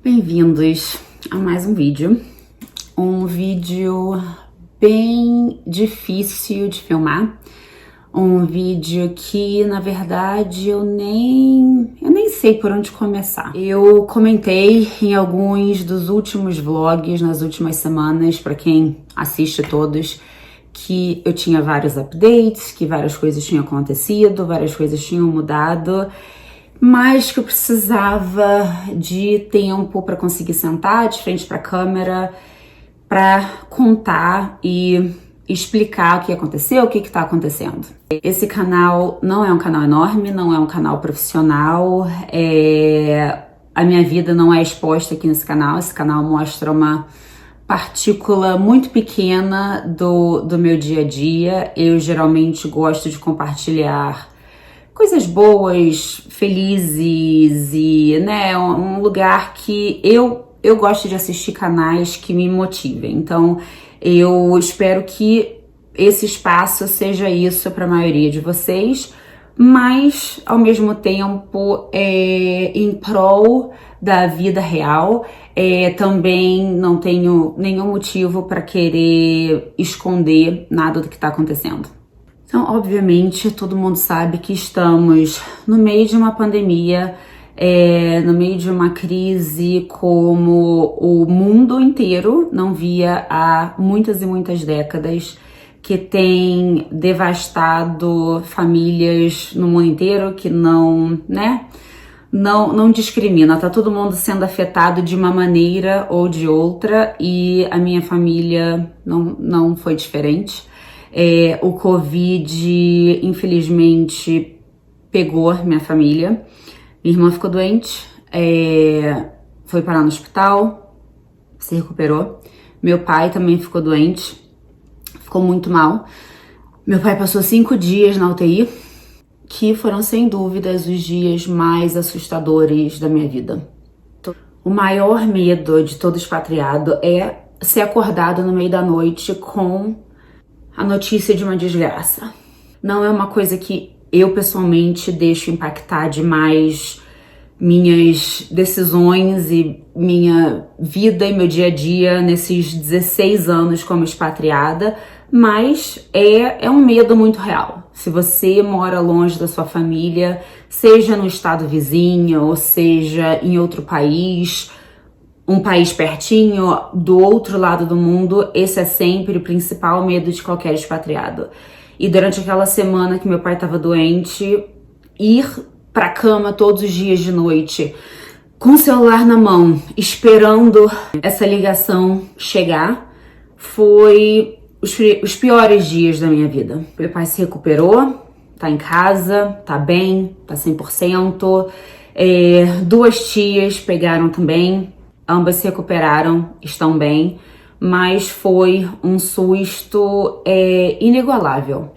Bem-vindos a mais um vídeo bem difícil de filmar, um vídeo que na verdade eu nem sei por onde começar. Eu comentei em alguns dos últimos vlogs nas últimas semanas, para quem assiste todos, que eu tinha vários updates, que várias coisas tinham acontecido, várias coisas tinham mudado, mas que eu precisava de tempo para conseguir sentar de frente para a câmera, para contar e explicar o que aconteceu, o que está acontecendo. Esse canal não é um canal enorme, não é um canal profissional, a minha vida não é exposta aqui nesse canal. Esse canal mostra uma partícula muito pequena do meu dia a dia. Eu geralmente gosto de compartilhar coisas boas, felizes e, um lugar que eu gosto de assistir canais que me motivem. Então, eu espero que esse espaço seja isso para a maioria de vocês, mas, ao mesmo tempo, em prol da vida real. Também não tenho nenhum motivo para querer esconder nada do que está acontecendo. Então, obviamente, todo mundo sabe que estamos no meio de uma pandemia, no meio de uma crise como o mundo inteiro não via há muitas e muitas décadas, que tem devastado famílias no mundo inteiro, que não discrimina, tá todo mundo sendo afetado de uma maneira ou de outra, e a minha família não foi diferente. O Covid, infelizmente, pegou minha família. Minha irmã ficou doente, foi parar no hospital, se recuperou. Meu pai também ficou doente, ficou muito mal. Meu pai passou 5 dias na UTI, que foram, sem dúvidas, os dias mais assustadores da minha vida. O maior medo de todo expatriado é ser acordado no meio da noite com a notícia de uma desgraça. Não é uma coisa que eu pessoalmente deixo impactar demais minhas decisões e minha vida e meu dia a dia nesses 16 anos como expatriada, mas é um medo muito real. Se você mora longe da sua família, seja no estado vizinho ou seja em outro país, um país pertinho, do outro lado do mundo, esse é sempre o principal medo de qualquer expatriado. E durante aquela semana que meu pai estava doente, ir pra cama todos os dias de noite, com o celular na mão, esperando essa ligação chegar, foi os piores dias da minha vida. Meu pai se recuperou, tá em casa, tá bem, tá 100%. 2 tias pegaram também. Ambas se recuperaram, estão bem, mas foi um susto inigualável.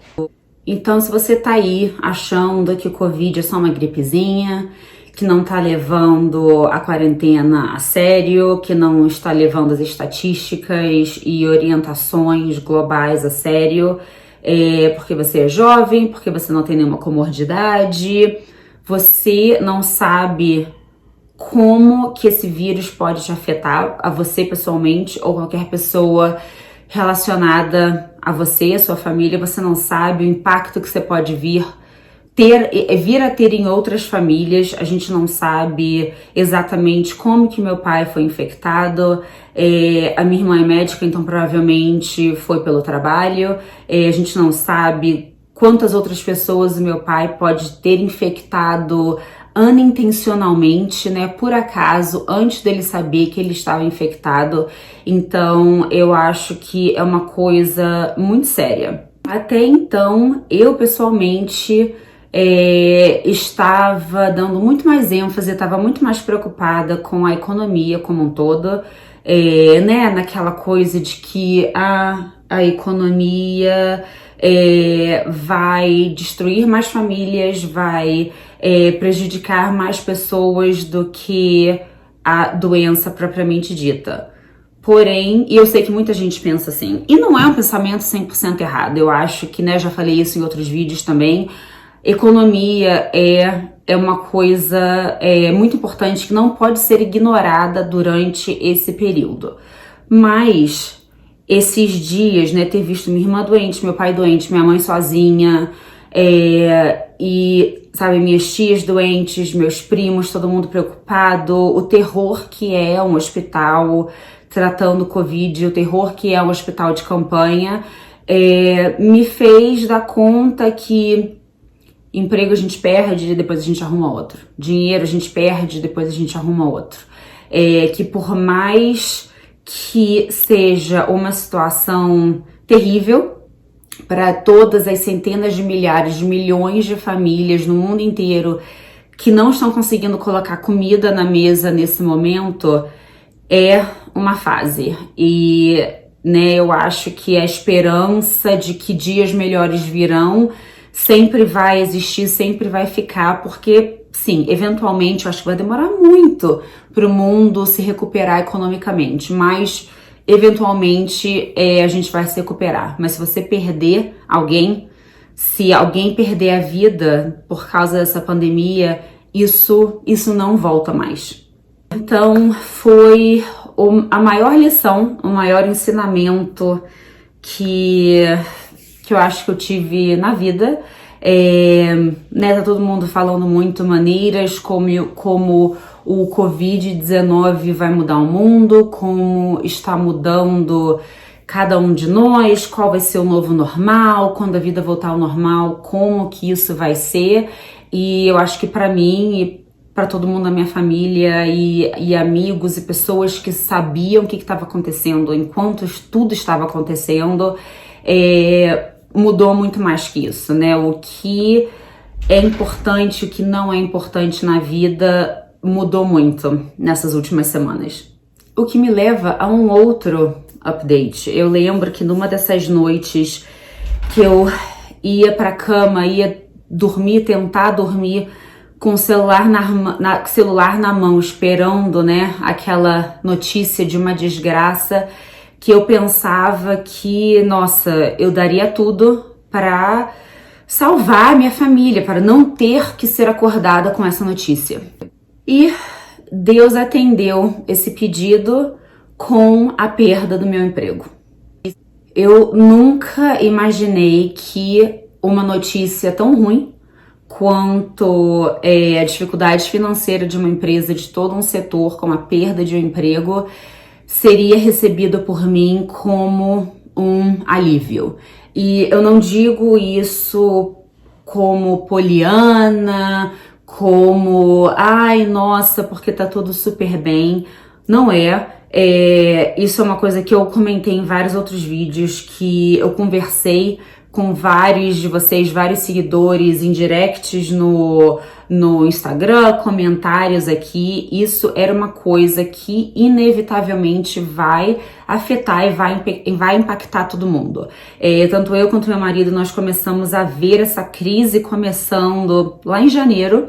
Então, se você tá aí achando que o Covid é só uma gripezinha, que não tá levando a quarentena a sério, que não está levando as estatísticas e orientações globais a sério, porque você é jovem, porque você não tem nenhuma comorbidade, você não sabe como que esse vírus pode te afetar, a você pessoalmente ou qualquer pessoa relacionada a você, a sua família, você não sabe o impacto que você pode vir a ter em outras famílias. A gente não sabe exatamente como que meu pai foi infectado. A minha irmã é médica, então provavelmente foi pelo trabalho. A gente não sabe quantas outras pessoas o meu pai pode ter infectado unintencionalmente, por acaso, antes dele saber que ele estava infectado. Então, eu acho que é uma coisa muito séria. Até então, eu pessoalmente estava dando muito mais ênfase, estava muito mais preocupada com a economia como um todo, naquela coisa de que a economia vai destruir mais famílias, vai prejudicar mais pessoas do que a doença propriamente dita. Porém, e eu sei que muita gente pensa assim, e não é um pensamento 100% errado, eu acho que, já falei isso em outros vídeos também, economia é uma coisa muito importante que não pode ser ignorada durante esse período. Mas esses dias, né, ter visto minha irmã doente, meu pai doente, minha mãe sozinha, e, sabe, minhas tias doentes, meus primos, todo mundo preocupado, o terror que é um hospital tratando Covid, o terror que é um hospital de campanha, me fez dar conta que emprego a gente perde, depois a gente arruma outro. Dinheiro a gente perde, depois a gente arruma outro. Que por mais que seja uma situação terrível para todas as centenas de milhares de milhões de famílias no mundo inteiro que não estão conseguindo colocar comida na mesa nesse momento, é uma fase. E, né, eu acho que a esperança de que dias melhores virão sempre vai existir, sempre vai ficar, porque, sim, eventualmente eu acho que vai demorar muito para o mundo se recuperar economicamente, mas eventualmente a gente vai se recuperar. Mas se você perder alguém, se alguém perder a vida por causa dessa pandemia, isso não volta mais. Então foi a maior lição, o maior ensinamento que eu acho que eu tive na vida. Né, tá todo mundo falando muito maneiras como o Covid-19 vai mudar o mundo, como está mudando cada um de nós, qual vai ser o novo normal, quando a vida voltar ao normal, como que isso vai ser. E eu acho que para mim e para todo mundo da minha família e amigos e pessoas que sabiam o que estava acontecendo enquanto tudo estava acontecendo, mudou muito mais que isso, né? O que é importante, o que não é importante na vida mudou muito nessas últimas semanas. O que me leva a um outro update. Eu lembro que numa dessas noites que eu ia pra cama, ia dormir, tentar dormir com o celular na mão, esperando, né, aquela notícia de uma desgraça, que eu pensava que, nossa, eu daria tudo para salvar a minha família, para não ter que ser acordada com essa notícia. E Deus atendeu esse pedido com a perda do meu emprego. Eu nunca imaginei que uma notícia tão ruim quanto a dificuldade financeira de uma empresa, de todo um setor, como a perda de um emprego, seria recebido por mim como um alívio. E eu não digo isso como poliana, como, ai, nossa, porque tá tudo super bem. Não isso é uma coisa que eu comentei em vários outros vídeos, que eu conversei com vários de vocês, vários seguidores em directs no Instagram, comentários aqui. Isso era uma coisa que inevitavelmente vai afetar e vai impactar todo mundo. Tanto eu quanto meu marido, nós começamos a ver essa crise começando lá em janeiro,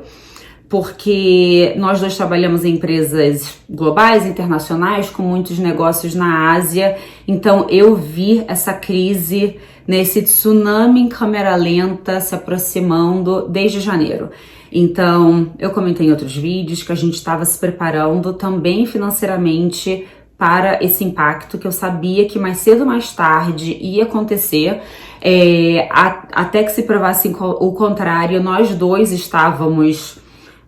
porque nós dois trabalhamos em empresas globais, internacionais, com muitos negócios na Ásia. Então eu vi essa crise, né, esse tsunami em câmera lenta se aproximando desde janeiro. Então eu comentei em outros vídeos que a gente estava se preparando também financeiramente para esse impacto, que eu sabia que mais cedo ou mais tarde ia acontecer, até que se provasse o contrário. Nós dois estávamos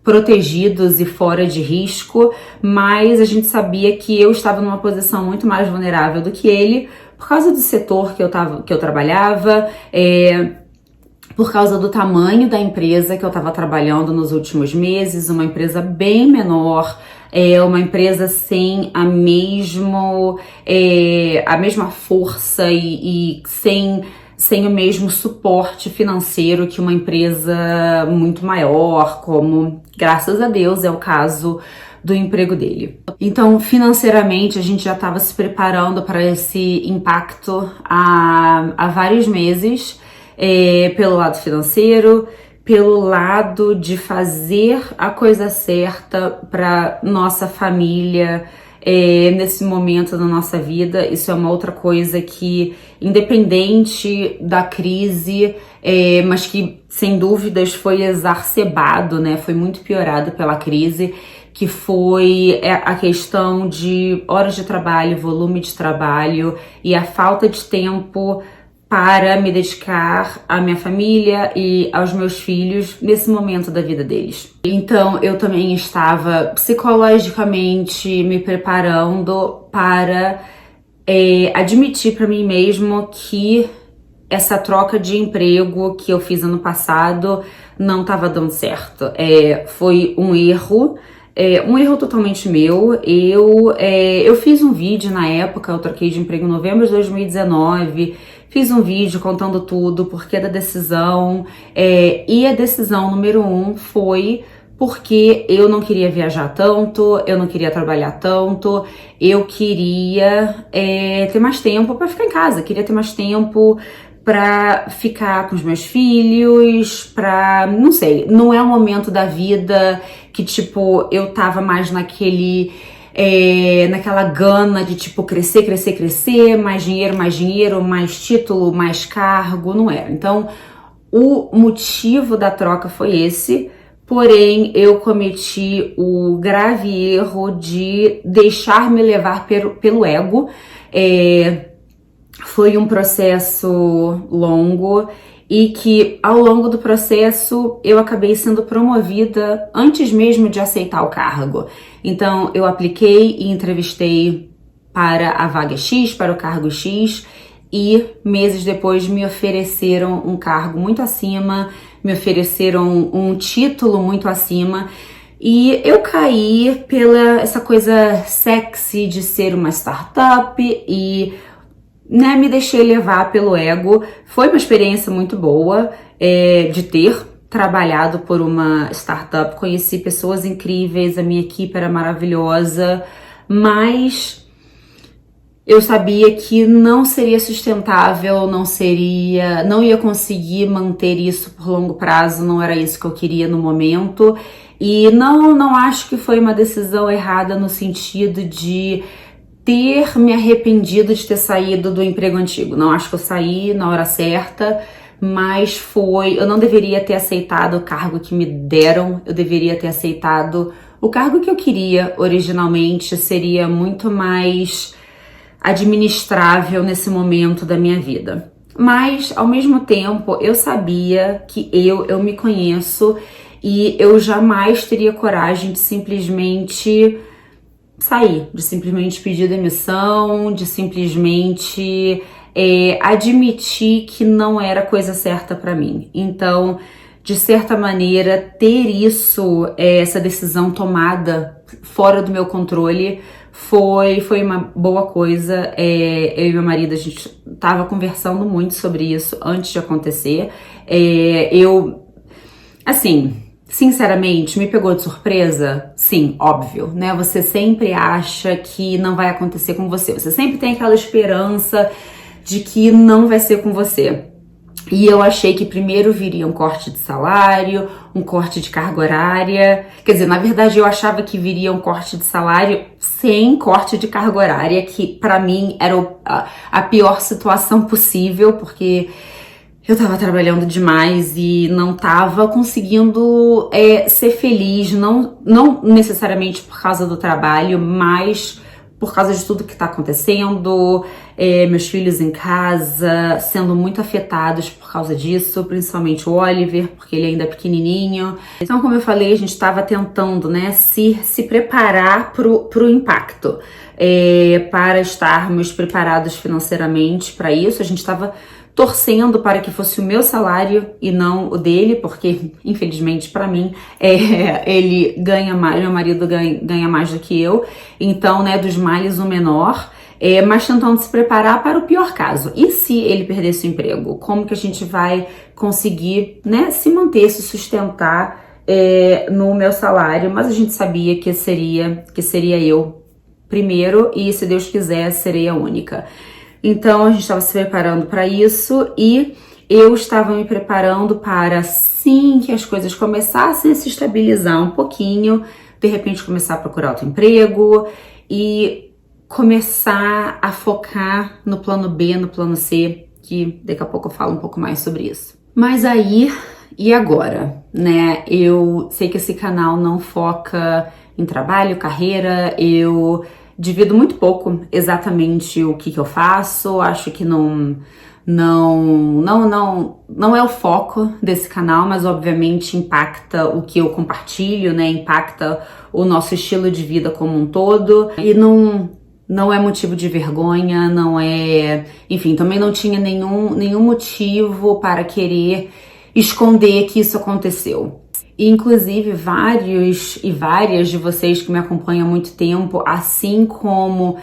protegidos e fora de risco, mas a gente sabia que eu estava numa posição muito mais vulnerável do que ele, por causa do setor que eu trabalhava, por causa do tamanho da empresa que eu estava trabalhando nos últimos meses, uma empresa bem menor, uma empresa sem a mesma força e sem o mesmo suporte financeiro que uma empresa muito maior, como, graças a Deus, é o caso do emprego dele. Então, financeiramente, a gente já estava se preparando para esse impacto há vários meses, pelo lado financeiro, pelo lado de fazer a coisa certa para nossa família, nesse momento da nossa vida. Isso é uma outra coisa que, independente da crise, mas que sem dúvidas foi exacerbado, né? Foi muito piorado pela crise, que foi a questão de horas de trabalho, volume de trabalho e a falta de tempo para me dedicar à minha família e aos meus filhos nesse momento da vida deles. Então eu também estava psicologicamente me preparando para admitir para mim mesmo que essa troca de emprego que eu fiz ano passado não estava dando certo. Foi um erro. Um erro totalmente meu. Eu fiz um vídeo na época, eu troquei de emprego em novembro de 2019, fiz um vídeo contando tudo, porquê da decisão, e a decisão número 1 foi porque eu não queria viajar tanto, eu não queria trabalhar tanto, eu queria ter mais tempo para ficar em casa, queria ter mais tempo pra ficar com os meus filhos, não sei, não é um momento da vida que, tipo, eu tava mais naquela gana de, tipo, crescer, mais dinheiro, mais título, mais cargo, não era. Então, o motivo da troca foi esse, porém, eu cometi o grave erro de deixar-me levar pelo ego. Foi um processo longo e que ao longo do processo eu acabei sendo promovida antes mesmo de aceitar o cargo. Então eu apliquei e entrevistei para a vaga X, para o cargo X, e meses depois me ofereceram um cargo muito acima, me ofereceram um título muito acima. E eu caí pela essa coisa sexy de ser uma startup e me deixei levar pelo ego. Foi uma experiência muito boa de ter trabalhado por uma startup, conheci pessoas incríveis, a minha equipe era maravilhosa, mas eu sabia que não seria sustentável, não ia conseguir manter isso por longo prazo, não era isso que eu queria no momento. E não acho que foi uma decisão errada no sentido de ter me arrependido de ter saído do emprego antigo. Não acho que eu saí na hora certa, mas eu não deveria ter aceitado o cargo que me deram, eu deveria ter aceitado o cargo que eu queria originalmente, seria muito mais administrável nesse momento da minha vida. Mas, ao mesmo tempo, eu sabia que eu me conheço e eu jamais teria coragem de simplesmente sair, de simplesmente pedir demissão, de simplesmente admitir que não era a coisa certa para mim. Então, de certa maneira, ter essa decisão tomada fora do meu controle foi uma boa coisa. Eu e meu marido, a gente tava conversando muito sobre isso antes de acontecer. Sinceramente, me pegou de surpresa? Sim, óbvio, né? Você sempre acha que não vai acontecer com você. Você sempre tem aquela esperança de que não vai ser com você. E eu achei que primeiro viria um corte de salário, um corte de carga horária. Quer dizer, na verdade eu achava que viria um corte de salário sem corte de carga horária, que pra mim era a pior situação possível, porque eu tava trabalhando demais e não tava conseguindo ser feliz, não necessariamente por causa do trabalho, mas por causa de tudo que tá acontecendo, meus filhos em casa sendo muito afetados por causa disso, principalmente o Oliver, porque ele ainda é pequenininho. Então, como eu falei, a gente tava tentando, né, se preparar pro impacto, para estarmos preparados financeiramente para isso. A gente tava torcendo para que fosse o meu salário e não o dele, porque, infelizmente, para mim, ele ganha mais, meu marido ganha mais do que eu, então, né, dos males o menor, mas tentando se preparar para o pior caso. E se ele perdesse o emprego? Como que a gente vai conseguir, né, se manter, se sustentar no meu salário? Mas a gente sabia que seria eu primeiro e, se Deus quiser, serei a única. Então, a gente estava se preparando para isso e eu estava me preparando para, assim que as coisas começassem a se estabilizar um pouquinho, de repente começar a procurar outro emprego e começar a focar no plano B, no plano C, que daqui a pouco eu falo um pouco mais sobre isso. Mas aí e agora, né? Eu sei que esse canal não foca em trabalho, carreira, eu divido muito pouco exatamente o que eu faço, acho que não é o foco desse canal, mas obviamente impacta o que eu compartilho, né? Impacta o nosso estilo de vida como um todo e não é motivo de vergonha, não é, enfim, também não tinha nenhum motivo para querer esconder que isso aconteceu. E, inclusive, vários e várias de vocês que me acompanham há muito tempo, assim como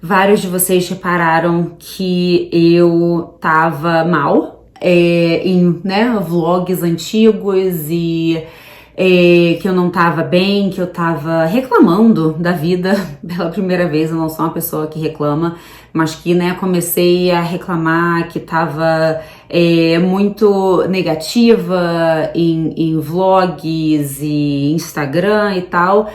vários de vocês repararam que eu tava mal em, né, vlogs antigos e que eu não tava bem, que eu tava reclamando da vida pela primeira vez. Eu não sou uma pessoa que reclama, mas que, né, comecei a reclamar que tava muito negativa em vlogs e Instagram e tal.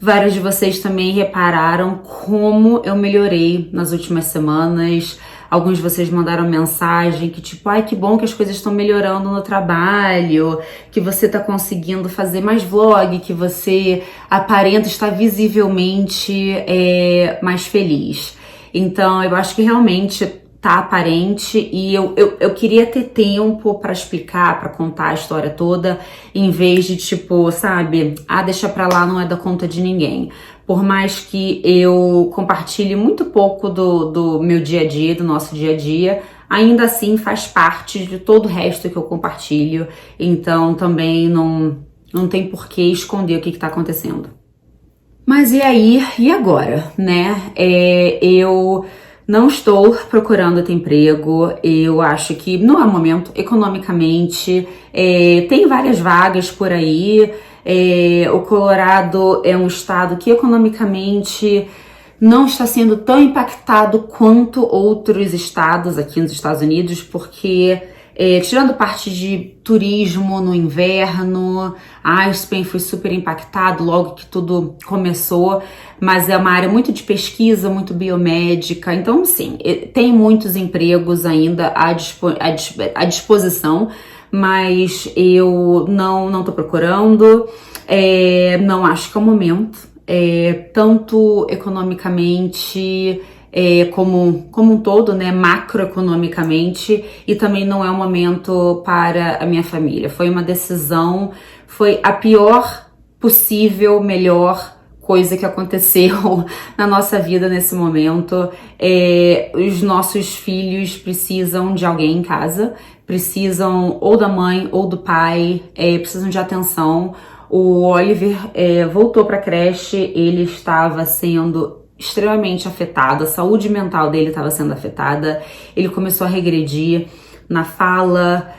Vários de vocês também repararam como eu melhorei nas últimas semanas. Alguns de vocês mandaram mensagem que tipo, ai, que bom que as coisas estão melhorando no trabalho, que você tá conseguindo fazer mais vlog, que você aparenta estar visivelmente mais feliz. Então, eu acho que realmente tá aparente e eu queria ter tempo pra explicar, pra contar a história toda, em vez de tipo, sabe, deixa pra lá, não é da conta de ninguém. Por mais que eu compartilhe muito pouco do meu dia a dia, do nosso dia a dia, ainda assim faz parte de todo o resto que eu compartilho, então também não tem por que esconder o que tá acontecendo. Mas e aí, e agora, né? Eu não estou procurando outro emprego, eu acho que não é o momento economicamente, tem várias vagas por aí, o Colorado é um estado que economicamente não está sendo tão impactado quanto outros estados aqui nos Estados Unidos, porque tirando parte de turismo no inverno, Aspen foi super impactado logo que tudo começou, mas é uma área muito de pesquisa, muito biomédica, então sim, tem muitos empregos ainda à disposição, mas eu não tô procurando, não acho que é o momento, tanto economicamente como um todo, né, macroeconomicamente, e também não é um momento para a minha família. Foi uma decisão, foi a pior possível, melhor coisa que aconteceu na nossa vida nesse momento. Os nossos filhos precisam de alguém em casa, precisam ou da mãe ou do pai, precisam de atenção. O Oliver voltou para a creche, ele estava sendo extremamente afetado, a saúde mental dele estava sendo afetada, ele começou a regredir na fala,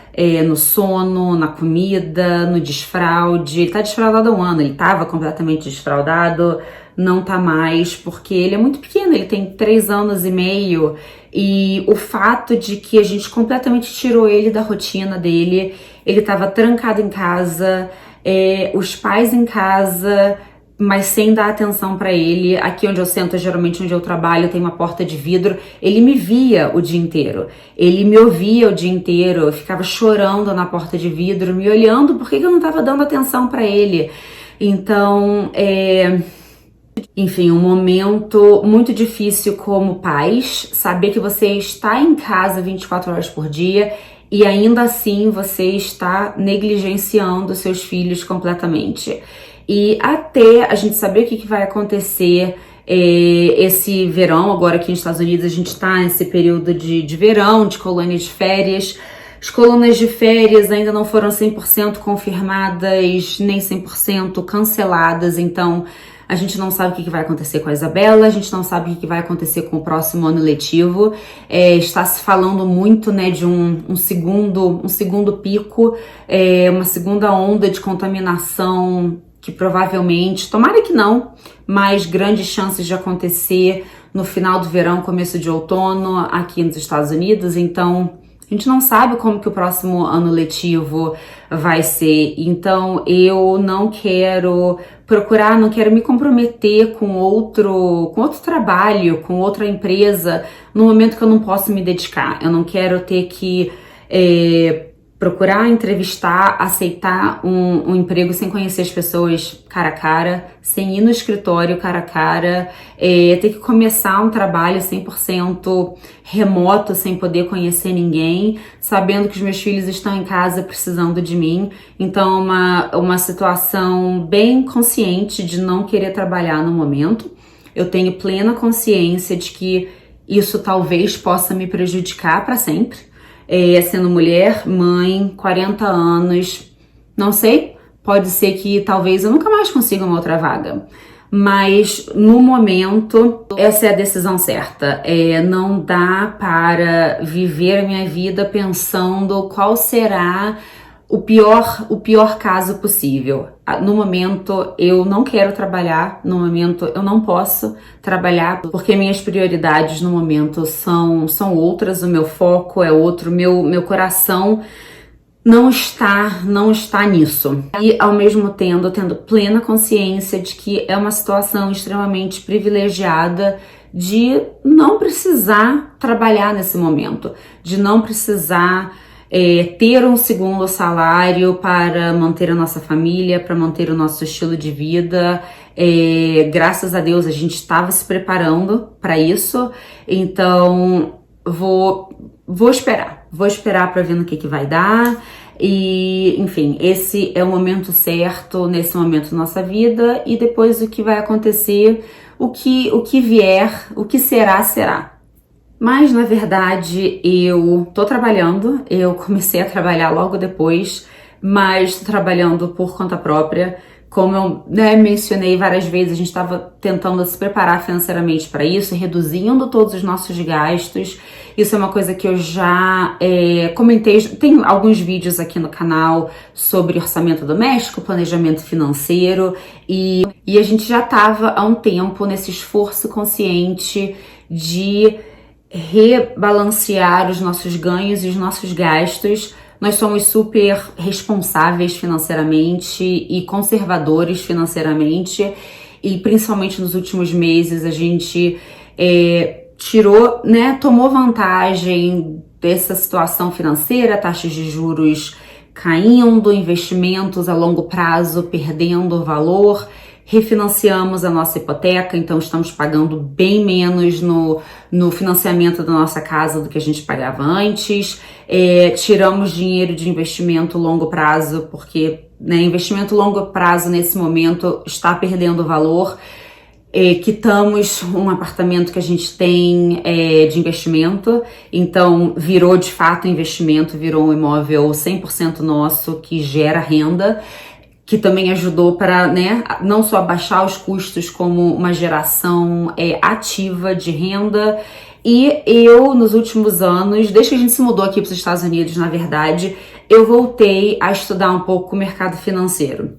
no sono, na comida, no desfraude. Ele tá desfraudado há um ano, ele tava completamente desfraudado, não tá mais, porque ele é muito pequeno, ele tem 3 anos e meio, e o fato de que a gente completamente tirou ele da rotina dele, ele tava trancado em casa, os pais em casa, mas sem dar atenção pra ele. Aqui onde eu sento, geralmente onde eu trabalho, tem uma porta de vidro. Ele me via o dia inteiro, ele me ouvia o dia inteiro, eu ficava chorando na porta de vidro, me olhando, por que eu não tava dando atenção pra ele? Então, enfim, um momento muito difícil como pais, saber que você está em casa 24 horas por dia e ainda assim você está negligenciando seus filhos completamente. E até a gente saber o que vai acontecer esse verão, agora aqui nos Estados Unidos a gente está nesse período de verão, de colônias de férias. As colônias de férias ainda não foram 100% confirmadas, nem 100% canceladas, então a gente não sabe o que vai acontecer com a Isabela, a gente não sabe o que vai acontecer com o próximo ano letivo. Está se falando muito, né, de um segundo pico, uma segunda onda de contaminação que provavelmente, tomara que não, mas grandes chances de acontecer no final do verão, começo de outono aqui nos Estados Unidos. Então a gente não sabe como que o próximo ano letivo vai ser, então eu não quero procurar, não quero me comprometer com outro trabalho, com outra empresa, no momento que eu não posso me dedicar. Eu não quero ter que procurar entrevistar, aceitar um emprego sem conhecer as pessoas cara a cara, sem ir no escritório cara a cara, ter que começar um trabalho 100% remoto, sem poder conhecer ninguém, sabendo que os meus filhos estão em casa precisando de mim. Então, uma situação bem consciente de não querer trabalhar no momento. Eu tenho plena consciência de que isso talvez possa me prejudicar para sempre. Sendo mulher, mãe, 40 anos, não sei, pode ser que talvez eu nunca mais consiga uma outra vaga. Mas no momento, essa é a decisão certa. Não dá para viver a minha vida pensando qual será o pior caso possível. No momento, eu não quero trabalhar, no momento, eu não posso trabalhar, porque minhas prioridades no momento são outras, o meu foco é outro, meu coração não está nisso. E ao mesmo tempo, tendo plena consciência de que é uma situação extremamente privilegiada de não precisar trabalhar nesse momento, de não precisar ter um segundo salário para manter a nossa família, para manter o nosso estilo de vida. Graças a Deus a gente estava se preparando para isso, então vou esperar para ver no que vai dar. E enfim, esse é o momento certo, nesse momento da nossa vida, e depois o que vai acontecer, o que vier, o que será. Mas, na verdade, eu tô trabalhando, eu comecei a trabalhar logo depois, mas tô trabalhando por conta própria. Como eu mencionei várias vezes, a gente estava tentando se preparar financeiramente para isso, reduzindo todos os nossos gastos. Isso é uma coisa que eu já comentei, tem alguns vídeos aqui no canal sobre orçamento doméstico, planejamento financeiro, e a gente já estava há um tempo nesse esforço consciente de rebalancear os nossos ganhos e os nossos gastos. Nós somos super responsáveis financeiramente e conservadores financeiramente, e principalmente nos últimos meses a gente tomou vantagem dessa situação financeira, taxas de juros caindo, investimentos a longo prazo perdendo valor. Refinanciamos a nossa hipoteca, então estamos pagando bem menos no financiamento da nossa casa do que a gente pagava antes. Tiramos dinheiro de investimento longo prazo, porque investimento longo prazo nesse momento está perdendo valor. Quitamos um apartamento que a gente tem de investimento, então virou de fato investimento, virou um imóvel 100% nosso que gera renda, que também ajudou para não só abaixar os custos, como uma geração ativa de renda. E eu, nos últimos anos, desde que a gente se mudou aqui para os Estados Unidos, na verdade, eu voltei a estudar um pouco o mercado financeiro.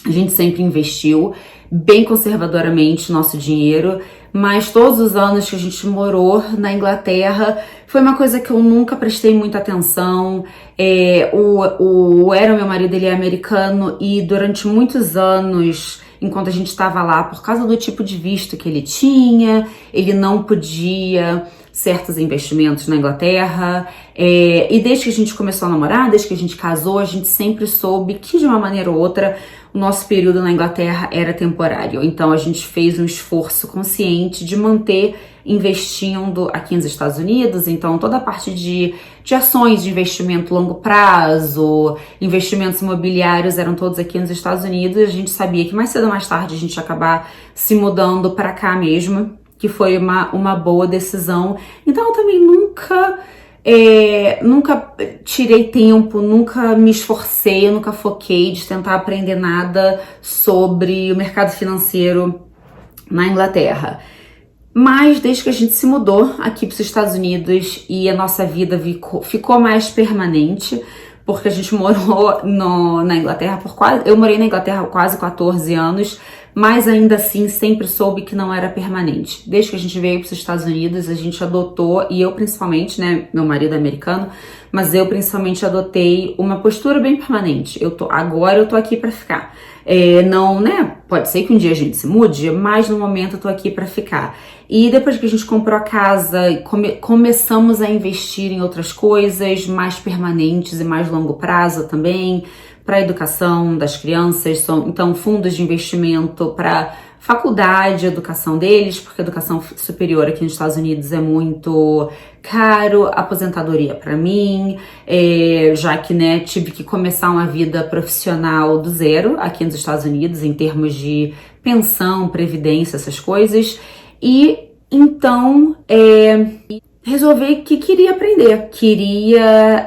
A gente sempre investiu bem conservadoramente nosso dinheiro, mas todos os anos que a gente morou na Inglaterra foi uma coisa que eu nunca prestei muita atenção. O Aaron, meu marido, ele é americano, e durante muitos anos, enquanto a gente estava lá, por causa do tipo de visto que ele tinha, ele não podia certos investimentos na Inglaterra, e desde que a gente começou a namorar, desde que a gente casou, a gente sempre soube que de uma maneira ou outra o nosso período na Inglaterra era temporário. Então a gente fez um esforço consciente de manter investindo aqui nos Estados Unidos. Então toda a parte de ações de investimento longo prazo, investimentos imobiliários eram todos aqui nos Estados Unidos. A gente sabia que mais cedo ou mais tarde a gente ia acabar se mudando para cá mesmo, que foi uma boa decisão. Então eu também nunca tirei tempo, nunca me esforcei, eu nunca foquei de tentar aprender nada sobre o mercado financeiro na Inglaterra. Mas desde que a gente se mudou aqui para os Estados Unidos e a nossa vida ficou mais permanente, porque a gente morou na Inglaterra eu morei na Inglaterra há quase 14 anos, mas ainda assim sempre soube que não era permanente. Desde que a gente veio para os Estados Unidos, a gente adotou, e eu principalmente, né, meu marido é americano, mas eu principalmente adotei uma postura bem permanente. Agora eu tô aqui para ficar. Não, né? Pode ser que um dia a gente se mude, mas no momento eu tô aqui para ficar. E depois que a gente comprou a casa, começamos a investir em outras coisas mais permanentes e mais longo prazo também, para a educação das crianças, então fundos de investimento para faculdade, educação deles, porque a educação superior aqui nos Estados Unidos é muito caro, aposentadoria para mim, já que, né, tive que começar uma vida profissional do zero aqui nos Estados Unidos, em termos de pensão, previdência, essas coisas, e então resolvi que queria aprender, queria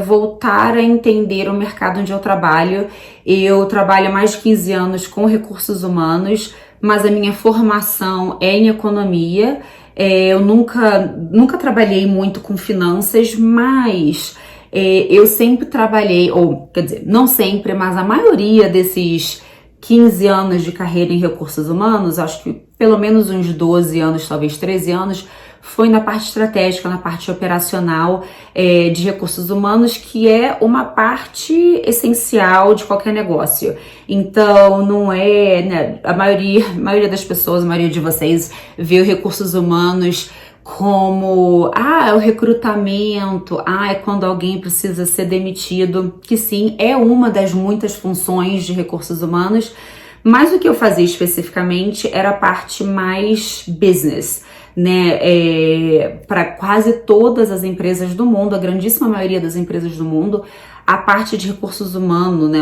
voltar a entender o mercado onde eu trabalho. Eu trabalho há mais de 15 anos com recursos humanos, mas a minha formação é em economia. Eu nunca trabalhei muito com finanças, mas eu sempre trabalhei, ou quer dizer, não sempre, mas a maioria desses 15 anos de carreira em recursos humanos, acho que pelo menos uns 12 anos, talvez 13 anos, foi na parte estratégica, na parte operacional de recursos humanos, que é uma parte essencial de qualquer negócio. Então, não é, né, a maioria das pessoas, a maioria de vocês vê os recursos humanos como, é o recrutamento, é quando alguém precisa ser demitido, que sim, é uma das muitas funções de recursos humanos, mas o que eu fazia especificamente era a parte mais business, né, para quase todas as empresas do mundo, a grandíssima maioria das empresas do mundo, a parte de recursos humanos, né,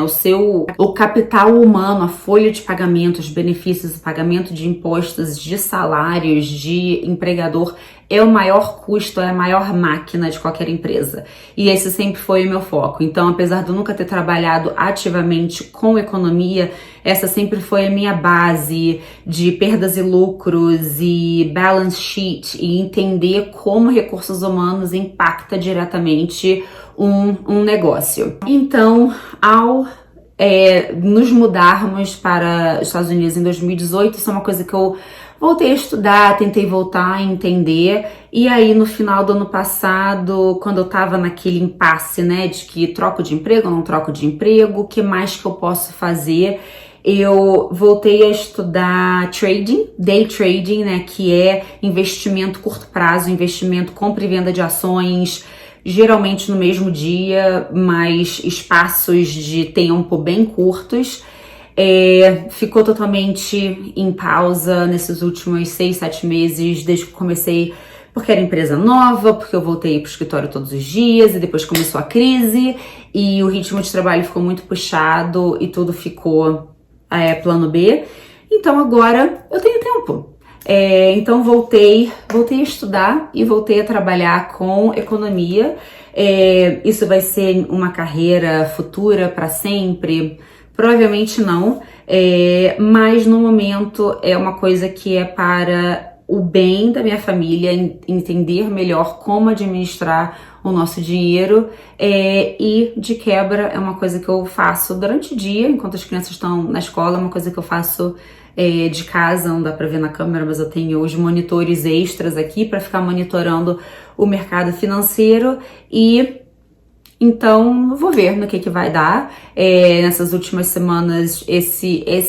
o capital humano, a folha de pagamentos, benefícios, pagamento de impostos, de salários, de empregador, é o maior custo, é a maior máquina de qualquer empresa. E esse sempre foi o meu foco. Então, apesar de eu nunca ter trabalhado ativamente com economia, essa sempre foi a minha base de perdas e lucros e balance sheet e entender como recursos humanos impacta diretamente um negócio. Então, ao nos mudarmos para os Estados Unidos em 2018, isso é uma coisa que eu voltei a estudar, tentei voltar a entender, e aí no final do ano passado, quando eu tava naquele impasse, né, de que troco de emprego ou não troco de emprego, o que mais que eu posso fazer? Eu voltei a estudar trading, day trading, né, que é investimento curto prazo, investimento compra e venda de ações, geralmente no mesmo dia, mas espaços de tempo bem curtos. Ficou totalmente em pausa nesses últimos 6, 7 meses, desde que comecei, porque era empresa nova, porque eu voltei para o escritório todos os dias, e depois começou a crise, e o ritmo de trabalho ficou muito puxado, e tudo ficou plano B. Então agora eu tenho tempo. Então voltei a estudar e voltei a trabalhar com economia. Isso vai ser uma carreira futura para sempre? Provavelmente não, mas no momento é uma coisa que é para o bem da minha família, entender melhor como administrar o nosso dinheiro, e de quebra é uma coisa que eu faço durante o dia, enquanto as crianças estão na escola, é uma coisa que eu faço de casa, não dá pra ver na câmera, mas eu tenho os monitores extras aqui para ficar monitorando o mercado financeiro. E então, vou ver no que vai dar. Nessas últimas semanas,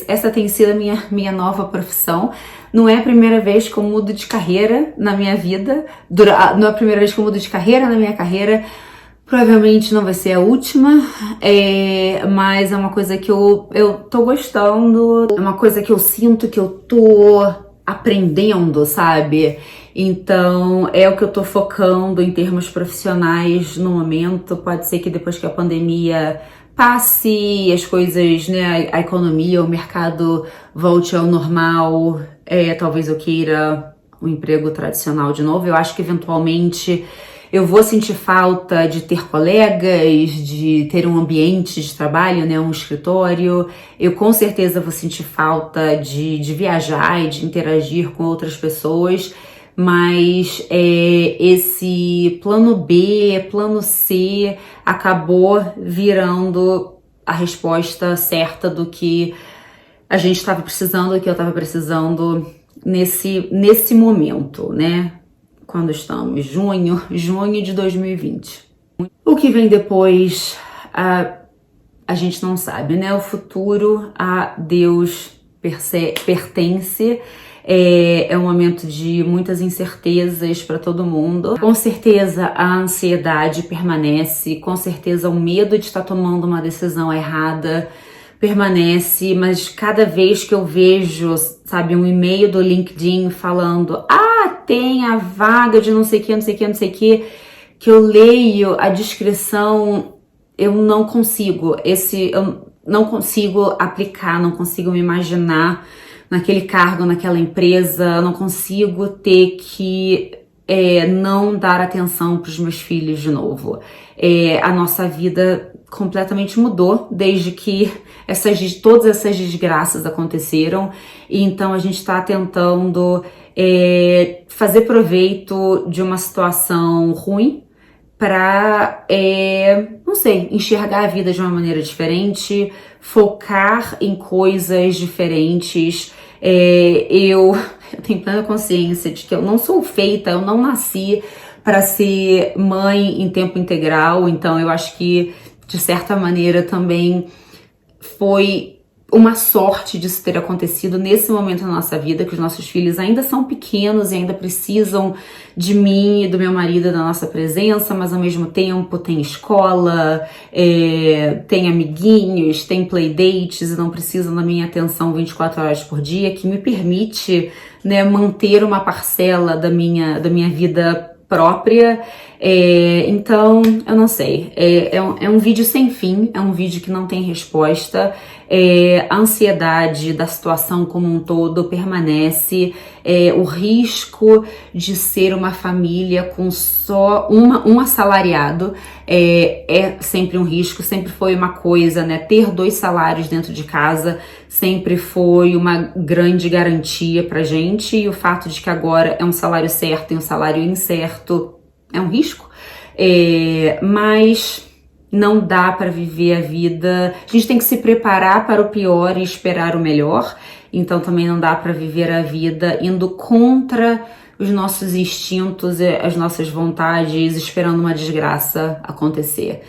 essa tem sido a minha nova profissão. Não é a primeira vez que eu mudo de carreira na minha vida. Não é a primeira vez que eu mudo de carreira na minha carreira. Provavelmente não vai ser a última, mas é uma coisa que eu tô gostando. É uma coisa que eu sinto que eu tô aprendendo, sabe? Então, é o que eu tô focando em termos profissionais no momento. Pode ser que depois que a pandemia passe, as coisas, né, a economia, o mercado volte ao normal, talvez eu queira um emprego tradicional de novo. Eu acho que eventualmente eu vou sentir falta de ter colegas, de ter um ambiente de trabalho, né, um escritório. Eu com certeza vou sentir falta de viajar e de interagir com outras pessoas. Mas esse plano B, plano C, acabou virando a resposta certa do que a gente estava precisando, que eu estava precisando nesse momento, né? Quando estamos? Junho de 2020. O que vem depois, a gente não sabe, né? O futuro a Deus pertence. É um momento de muitas incertezas para todo mundo. Com certeza a ansiedade permanece, com certeza o medo de estar tomando uma decisão errada permanece, mas cada vez que eu vejo, sabe, um e-mail do LinkedIn falando, tem a vaga de não sei o que, não sei o que, não sei o que eu leio a descrição, eu não consigo aplicar, não consigo me imaginar naquele cargo, naquela empresa, não consigo ter que não dar atenção para os meus filhos de novo. A nossa vida completamente mudou desde que todas essas desgraças aconteceram, e então a gente está tentando fazer proveito de uma situação ruim para, não sei, enxergar a vida de uma maneira diferente, focar em coisas diferentes. Eu tenho plena consciência de que eu não sou feita, eu não nasci para ser mãe em tempo integral, então eu acho que, de certa maneira, também foi uma sorte disso ter acontecido nesse momento da nossa vida, que os nossos filhos ainda são pequenos e ainda precisam de mim e do meu marido, da nossa presença, mas ao mesmo tempo tem escola, tem amiguinhos, tem playdates e não precisam da minha atenção 24 horas por dia, que me permite, né, manter uma parcela da minha vida própria. Então, eu não sei, é um vídeo sem fim, é um vídeo que não tem resposta. A ansiedade da situação como um todo permanece, o risco de ser uma família com só um assalariado é sempre um risco, sempre foi uma coisa, né? Ter 2 salários dentro de casa sempre foi uma grande garantia pra gente, e o fato de que agora é um salário certo e um salário incerto é um risco, mas não dá para viver a vida. A gente tem que se preparar para o pior e esperar o melhor. Então também não dá para viver a vida indo contra os nossos instintos e as nossas vontades, esperando uma desgraça acontecer.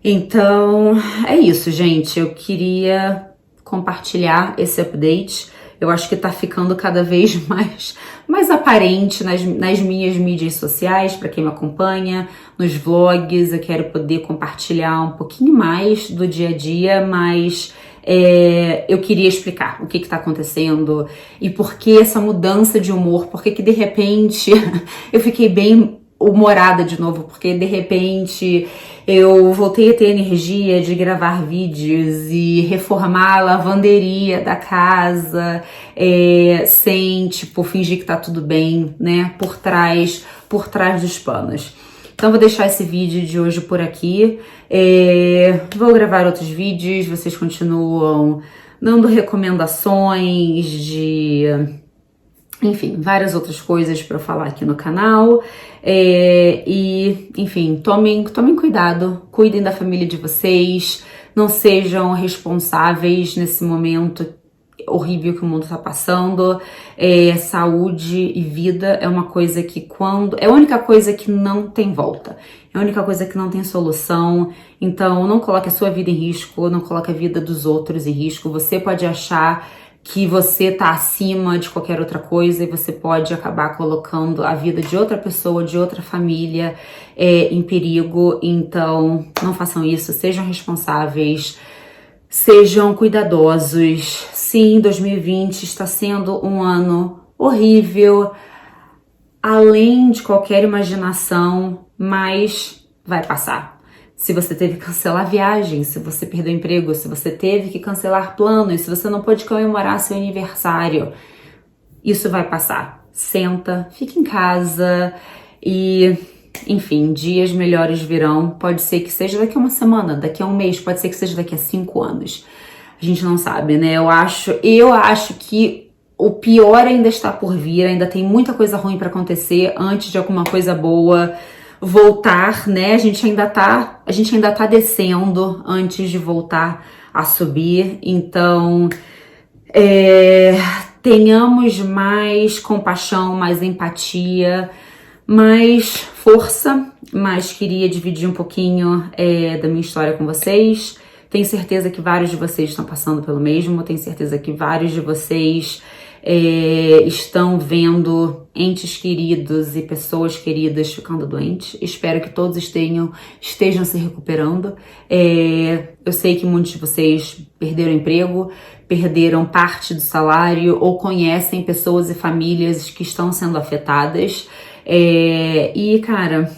Então é isso, gente. Eu queria compartilhar esse update. Eu acho que tá ficando cada vez mais aparente nas minhas mídias sociais, para quem me acompanha, nos vlogs. Eu quero poder compartilhar um pouquinho mais do dia a dia, mas eu queria explicar o que tá acontecendo e por que essa mudança de humor, porque que de repente eu fiquei bem humorada de novo, porque de repente eu voltei a ter energia de gravar vídeos e reformar a lavanderia da casa, sem, tipo, fingir que tá tudo bem, né, por trás dos panos. Então vou deixar esse vídeo de hoje por aqui, vou gravar outros vídeos, vocês continuam dando recomendações de... enfim, várias outras coisas para falar aqui no canal. E, enfim, tomem cuidado, cuidem da família de vocês, não sejam responsáveis nesse momento horrível que o mundo está passando. Saúde e vida é uma coisa que é a única coisa que não tem volta, é a única coisa que não tem solução. Então não coloque a sua vida em risco, não coloque a vida dos outros em risco. Você pode achar que você tá acima de qualquer outra coisa e você pode acabar colocando a vida de outra pessoa, de outra família em perigo. Então não façam isso, sejam responsáveis, sejam cuidadosos. Sim, 2020 está sendo um ano horrível, além de qualquer imaginação, mas vai passar. Se você teve que cancelar viagem, se você perdeu emprego, se você teve que cancelar planos, se você não pôde comemorar seu aniversário, isso vai passar. Senta, fica em casa e, enfim, dias melhores virão. Pode ser que seja daqui a uma semana, daqui a um mês, pode ser que seja daqui a 5 anos. A gente não sabe, né? Eu acho que o pior ainda está por vir, ainda tem muita coisa ruim para acontecer antes de alguma coisa boa voltar, né? A gente ainda tá descendo antes de voltar a subir. Então Tenhamos mais compaixão, mais empatia, mais força, mas queria dividir um pouquinho da minha história com vocês. Tenho certeza que vários de vocês estão passando pelo mesmo, tenho certeza que vários de vocês estão vendo entes queridos e pessoas queridas ficando doentes. Espero que todos estejam se recuperando. Eu sei que muitos de vocês perderam emprego, perderam parte do salário ou conhecem pessoas e famílias que estão sendo afetadas. E, cara,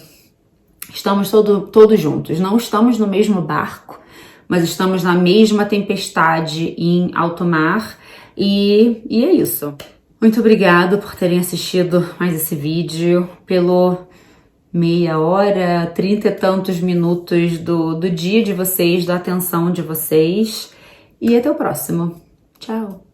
estamos todos juntos. Não estamos no mesmo barco, mas estamos na mesma tempestade em alto mar. E é isso. Muito obrigada por terem assistido mais esse vídeo, pelo meia hora, 30 e tantos minutos do dia de vocês, da atenção de vocês. E até o próximo. Tchau!